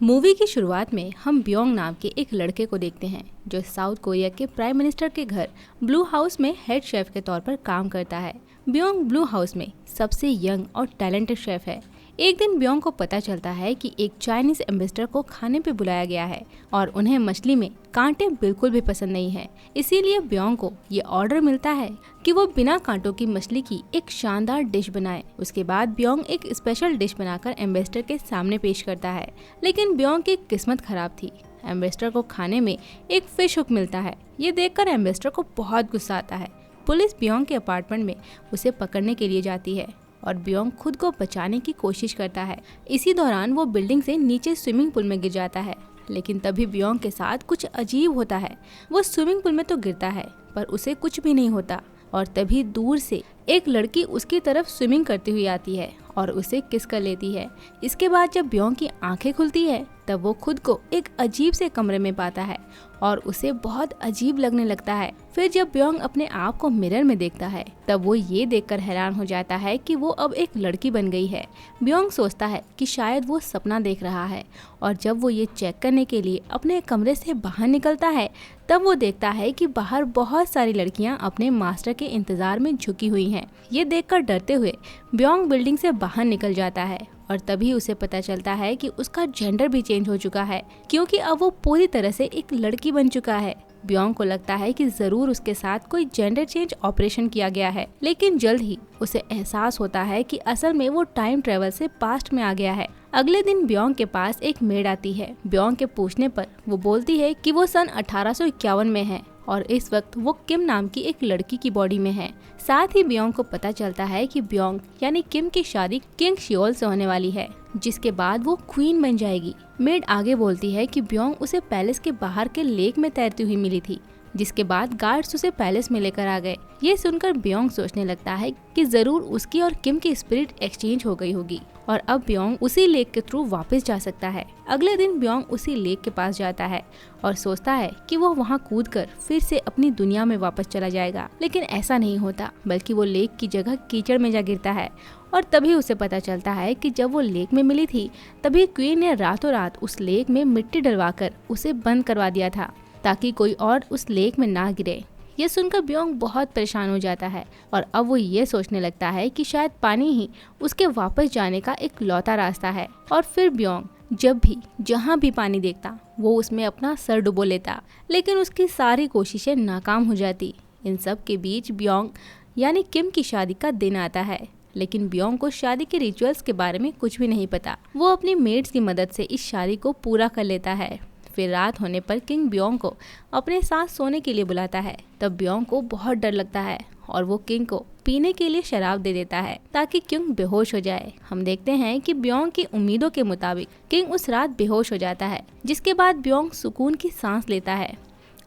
Movie की शुरुआत में हम ब्योंग नाम के एक लड़के को देखते हैं जो साउथ कोरिया के प्राइम मिनिस्टर के घर ब्लू हाउस में हेड शेफ के तौर पर काम करता है। ब्योंग ब्लू हाउस में सबसे यंग और टैलेंटेड शेफ है। एक दिन ब्योंग को पता चलता है कि एक चाइनीज एम्बेसडर को खाने पे बुलाया गया है और उन्हें मछली में कांटे बिल्कुल भी पसंद नहीं है। इसीलिए ब्योंग को ये ऑर्डर मिलता है कि वो बिना कांटों की मछली की एक शानदार डिश बनाए। उसके बाद ब्योंग एक स्पेशल डिश बनाकर एम्बेसडर के सामने पेश करता है, लेकिन ब्योंग की किस्मत खराब थी। एम्बेसडर को खाने में एक फिश हुक मिलता है। ये देखकर एम्बेसडर को बहुत गुस्सा आता है। पुलिस ब्योंग के अपार्टमेंट में उसे पकड़ने के लिए जाती है और ब्योंग खुद को बचाने की कोशिश करता है। इसी दौरान वो बिल्डिंग से नीचे स्विमिंग पूल में गिर जाता है, लेकिन तभी ब्योंग के साथ कुछ अजीब होता है। वो स्विमिंग पूल में तो गिरता है पर उसे कुछ भी नहीं होता और तभी दूर से एक लड़की उसकी तरफ स्विमिंग करती हुई आती है और उसे किस कर लेती है। इसके बाद जब ब्योंग की आंखें खुलती है तब वो खुद को एक अजीब से कमरे में पाता है और उसे बहुत अजीब लगने लगता है। फिर जब ब्योंग अपने आप को मिरर में देखता है तब वो ये देखकर हैरान हो जाता है कि वो अब एक लड़की बन गई है। ब्योंग सोचता है कि शायद वो सपना देख रहा है और जब वो ये चेक करने के लिए अपने कमरे से बाहर निकलता है तब वो देखता है कि बाहर बहुत सारी लड़कियां अपने मास्टर के इंतजार में झुकी हुई हैं। ये देखकर डरते हुए ब्योंग बिल्डिंग से बाहर निकल जाता है और तभी उसे पता चलता है कि उसका जेंडर भी चेंज हो चुका है, क्योंकि अब वो पूरी तरह से एक लड़की बन चुका है। ब्योंग को लगता है कि जरूर उसके साथ कोई जेंडर चेंज ऑपरेशन किया गया है, लेकिन जल्द ही उसे एहसास होता है कि असल में वो टाइम ट्रेवल से पास्ट में आ गया है। अगले दिन ब्योंग के पास एक मेड आती है। ब्योंग के पूछने पर वो बोलती है कि वो सन 1851 में है और इस वक्त वो किम नाम की एक लड़की की बॉडी में है। साथ ही ब्योंग को पता चलता है कि ब्योंग यानी किम की शादी किंग शियोल से होने वाली है, जिसके बाद वो क्वीन बन जाएगी। मेड आगे बोलती है कि ब्योंग उसे पैलेस के बाहर के लेक में तैरती हुई मिली थी, जिसके बाद गार्ड्स उसे पैलेस में लेकर आ गए। ये सुनकर ब्योंग सोचने लगता है कि जरूर उसकी और किम की स्पिरिट एक्सचेंज हो गई होगी और अब ब्योंग उसी लेक के थ्रू वापस जा सकता है। अगले दिन ब्योंग उसी लेक के पास जाता है और सोचता है कि वो वहाँ कूदकर फिर से अपनी दुनिया में वापस चला जाएगा, लेकिन ऐसा नहीं होता, बल्कि वो लेक की जगह कीचड़ में जा गिरता है। और तभी उसे पता चलता है कि जब वो लेक में मिली थी तभी क्वीन ने रातों रात उस लेक में मिट्टी डलवाकर उसे बंद करवा दिया था ताकि कोई और उस लेक में ना गिरे। ये सुनकर ब्योंग बहुत परेशान हो जाता है और अब वो ये सोचने लगता है कि शायद पानी ही उसके वापस जाने का एक लौता रास्ता है। और फिर ब्योंग जब भी जहाँ भी पानी देखता वो उसमें अपना सर डुबो लेता, लेकिन उसकी सारी कोशिशें नाकाम हो जाती। इन सब के बीच ब्योंग यानी किम की शादी का दिन आता है, लेकिन ब्योंग को शादी के रिचुअल्स के बारे में कुछ भी नहीं पता। वो अपनी मेड्स की मदद से इस शादी को पूरा कर लेता है। फिर रात होने पर किंग ब्योंग को अपने साथ सोने के लिए बुलाता है। तब ब्योंग को बहुत डर लगता है और वो किंग को पीने के लिए शराब दे देता है ताकि किंग बेहोश हो जाए। हम देखते हैं कि ब्योंग की उम्मीदों के मुताबिक किंग उस रात बेहोश हो जाता है, जिसके बाद ब्योंग सुकून की सांस लेता है।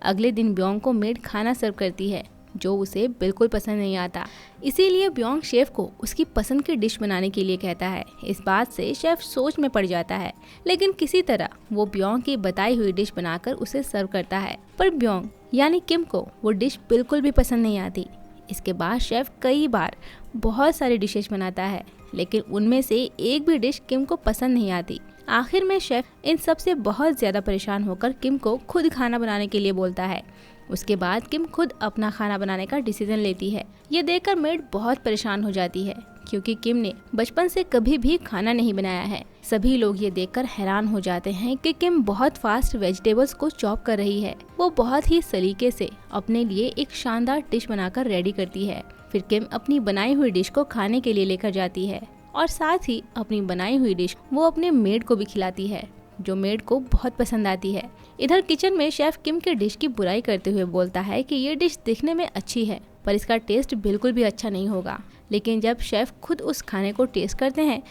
अगले दिन ब्योंग को मेड खाना सर्व करती है जो उसे बिल्कुल पसंद नहीं आता। इसीलिए ब्योंग शेफ को उसकी पसंद की डिश बनाने के लिए कहता है। इस बात से शेफ सोच में पड़ जाता है, लेकिन किसी तरह वो ब्योंग की बताई हुई डिश बनाकर उसे सर्व करता है। पर ब्योंग यानी किम को वो डिश बिल्कुल भी पसंद नहीं आती। इसके बाद शेफ कई बार बहुत सारी डिशेस बनाता है, लेकिन उनमें से एक भी डिश किम को पसंद नहीं आती। आखिर में शेफ इन सब से बहुत ज्यादा परेशान होकर किम को खुद खाना बनाने के लिए बोलता है। उसके बाद किम खुद अपना खाना बनाने का डिसीजन लेती है। ये देखकर मेड बहुत परेशान हो जाती है, क्योंकि किम ने बचपन से कभी भी खाना नहीं बनाया है। सभी लोग ये देखकर हैरान हो जाते हैं कि किम बहुत फास्ट वेजिटेबल्स को चॉप कर रही है। वो बहुत ही सलीके से अपने लिए एक शानदार डिश बनाकर रेडी करती है। फिर किम अपनी बनाई हुई डिश को खाने के लिए लेकर जाती है और साथ ही अपनी बनाई हुई डिश वो अपने मेड को भी खिलाती है, जो मेड को बहुत पसंद आती है। इधर किचन में शेफ किम के डिश की बुराई करते हुए बोलता है कि ये डिश दिखने में अच्छी है पर इसका टेस्ट बिल्कुल भी अच्छा नहीं होगा। लेकिन जब शेफ खुद उस खाने को टेस्ट करते हैं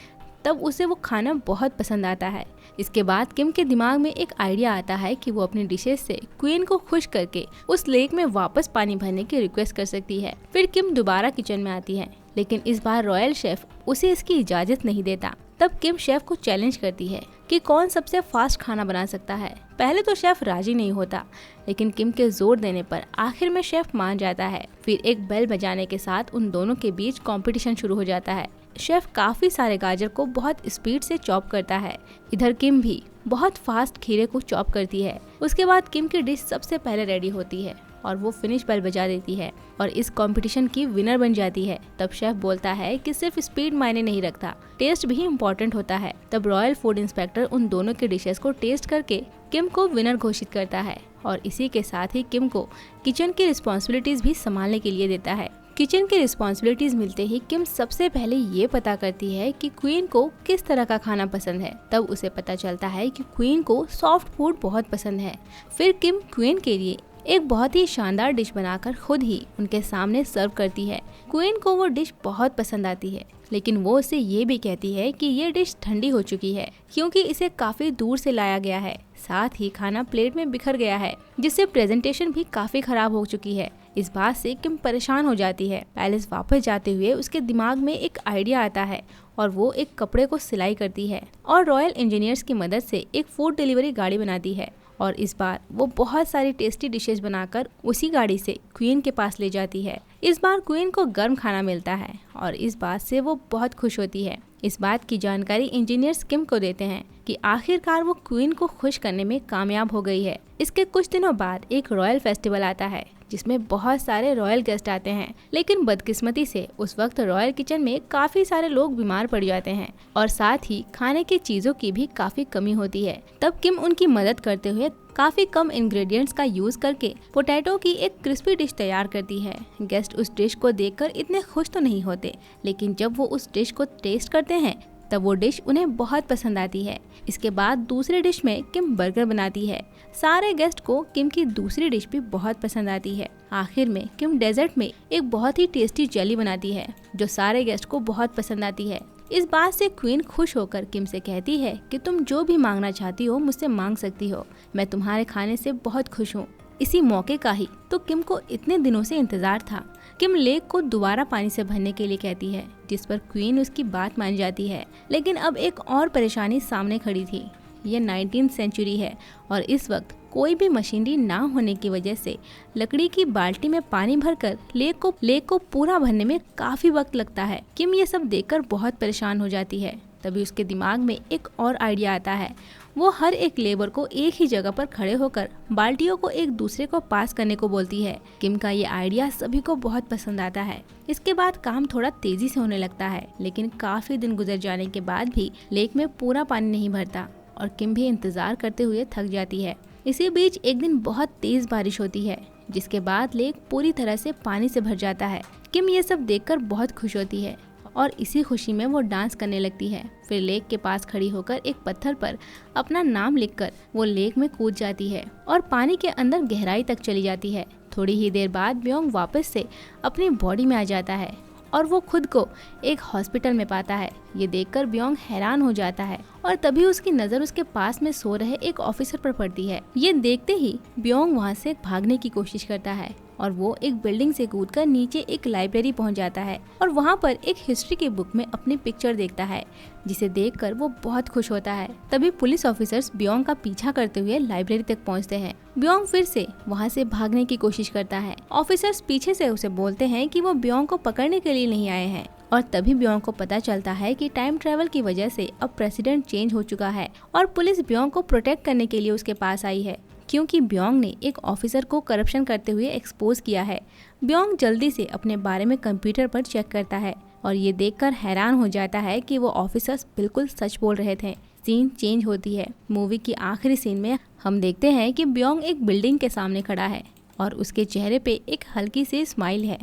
तब उसे वो खाना बहुत पसंद आता है। इसके बाद किम के दिमाग में एक आइडिया आता है कि वो अपनी डिशेस से क्वीन को खुश करके उस लेक में वापस पानी भरने की रिक्वेस्ट कर सकती है। फिर किम दोबारा किचन में आती है, लेकिन इस बार रॉयल शेफ उसे इसकी इजाजत नहीं देता। तब किम शेफ को चैलेंज करती है कि कौन सबसे फास्ट खाना बना सकता है। पहले तो शेफ राजी नहीं होता, लेकिन किम के जोर देने पर आखिर में शेफ मान जाता है। फिर एक बेल बजाने के साथ उन दोनों के बीच कंपटीशन शुरू हो जाता है। शेफ काफी सारे गाजर को बहुत स्पीड से चॉप करता है। इधर किम भी बहुत फास्ट खीरे को चॉप करती है। उसके बाद किम की डिश सबसे पहले रेडी होती है और वो फिनिश बेल बजा देती है और इस कंपटीशन की विनर बन जाती है। तब शेफ बोलता है कि सिर्फ स्पीड मायने नहीं रखता, टेस्ट भी इम्पोर्टेंट होता है। तब रॉयल फूड इंस्पेक्टर उन दोनों के डिशेस को टेस्ट करके किम को विनर घोषित करता है और इसी के साथ ही किम को किचन की रिस्पॉन्सिबिलिटीज भी संभालने के लिए देता है। किचन की रिस्पॉन्सिबिलिटीज मिलते ही किम सबसे पहले ये पता करती है कि क्वीन को किस तरह का खाना पसंद है। तब उसे पता चलता है कि क्वीन को सॉफ्ट फूड बहुत पसंद है। फिर किम क्वीन के लिए एक बहुत ही शानदार डिश बनाकर खुद ही उनके सामने सर्व करती है। क्वीन को वो डिश बहुत पसंद आती है, लेकिन वो उसे ये भी कहती है कि ये डिश ठंडी हो चुकी है क्योंकि इसे काफी दूर से लाया गया है। साथ ही खाना प्लेट में बिखर गया है, जिससे प्रेजेंटेशन भी काफी खराब हो चुकी है। इस बात से किम परेशान हो जाती है। पैलेस वापस जाते हुए उसके दिमाग में एक आइडिया आता है और वो एक कपड़े को सिलाई करती है और रॉयल इंजीनियर्स की मदद से एक फूड डिलीवरी गाड़ी बनाती है और इस बार वो बहुत सारी टेस्टी डिशेस बनाकर उसी गाड़ी से क्वीन के पास ले जाती है। इस बार क्वीन को गर्म खाना मिलता है और इस बात से वो बहुत खुश होती है। इस बात की जानकारी इंजीनियर्स किम को देते हैं कि आखिरकार वो क्वीन को खुश करने में कामयाब हो गई है। इसके कुछ दिनों बाद एक रॉयल फेस्टिवल आता है जिसमें बहुत सारे रॉयल गेस्ट आते हैं, लेकिन बदकिस्मती से उस वक्त रॉयल किचन में काफी सारे लोग बीमार पड़ जाते हैं और साथ ही खाने की चीजों की भी काफी कमी होती है। तब किम उनकी मदद करते हुए काफी कम इंग्रेडिएंट्स का यूज करके पोटैटो की एक क्रिस्पी डिश तैयार करती है। गेस्ट उस डिश को देखकर इतने खुश तो नहीं होते, लेकिन जब वो उस डिश को टेस्ट करते हैं तब वो डिश उन्हें बहुत पसंद आती है। इसके बाद दूसरे डिश में किम बर्गर बनाती है। सारे गेस्ट को किम की दूसरी डिश भी बहुत पसंद आती है। आखिर में किम डेजर्ट में एक बहुत ही टेस्टी जेली बनाती है जो सारे गेस्ट को बहुत पसंद आती है। इस बात से क्वीन खुश होकर किम से कहती है कि तुम जो भी मांगना चाहती हो मुझसे मांग सकती हो, मैं तुम्हारे खाने से बहुत खुश हूँ। इसी मौके का ही तो किम को इतने दिनों से इंतजार था। किम लेक को दोबारा पानी से भरने के लिए कहती है, जिस पर क्वीन उसकी बात मान जाती है। लेकिन अब एक और परेशानी सामने खड़ी थी। ये 19वीं सेंचुरी है और इस वक्त कोई भी मशीनरी ना होने की वजह से लकड़ी की बाल्टी में पानी भरकर लेक को पूरा भरने में काफी वक्त लगता है। किम ये सब देखकर बहुत परेशान हो जाती है। तभी उसके दिमाग में एक और आइडिया आता है। वो हर एक लेबर को एक ही जगह पर खड़े होकर बाल्टियों को एक दूसरे को पास करने को बोलती है। किम का ये आइडिया सभी को बहुत पसंद आता है। इसके बाद काम थोड़ा तेजी से होने लगता है, लेकिन काफी दिन गुजर जाने के बाद भी लेक में पूरा पानी नहीं भरता और किम भी इंतजार करते हुए थक जाती है। इसी बीच एक दिन बहुत तेज बारिश होती है, जिसके बाद लेक पूरी तरह से पानी से भर जाता है। किम ये सब देखकर बहुत खुश होती है और इसी खुशी में वो डांस करने लगती है। फिर लेक के पास खड़ी होकर एक पत्थर पर अपना नाम लिखकर वो लेक में कूद जाती है और पानी के अंदर गहराई तक चली जाती है। थोड़ी ही देर बाद ब्योंग वापस से अपनी बॉडी में आ जाता है और वो खुद को एक हॉस्पिटल में पाता है। ये देखकर ब्योंग हैरान हो जाता है और तभी उसकी नज़र उसके पास में सो रहे एक ऑफिसर पर पड़ती है। ये देखते ही ब्योंग वहाँ से भागने की कोशिश करता है और वो एक बिल्डिंग से कूदकर नीचे एक लाइब्रेरी पहुंच जाता है और वहाँ पर एक हिस्ट्री की बुक में अपनी पिक्चर देखता है, जिसे देखकर वो बहुत खुश होता है। तभी पुलिस ऑफिसर्स ब्योंग का पीछा करते हुए लाइब्रेरी तक पहुँचते हैं। ब्योंग फिर से वहाँ से भागने की कोशिश करता है। ऑफिसर्स पीछे से उसे बोलते हैं कि वो ब्योंग को पकड़ने के लिए नहीं आए हैं और तभी ब्योंग को पता चलता है कि टाइम ट्रेवल की वजह से अब प्रेसिडेंट चेंज हो चुका है और पुलिस ब्योंग को प्रोटेक्ट करने के लिए उसके पास आई है, क्योंकि ब्योंग ने एक ऑफिसर को करप्शन करते हुए एक्सपोज किया है। ब्योंग जल्दी से अपने बारे में कंप्यूटर पर चेक करता है और ये देखकर हैरान हो जाता है कि वो ऑफिसर्स बिल्कुल सच बोल रहे थे। सीन चेंज होती है। मूवी की आखिरी सीन में हम देखते हैं कि ब्योंग एक बिल्डिंग के सामने खड़ा है और उसके चेहरे पे एक हल्की सी स्माइल है।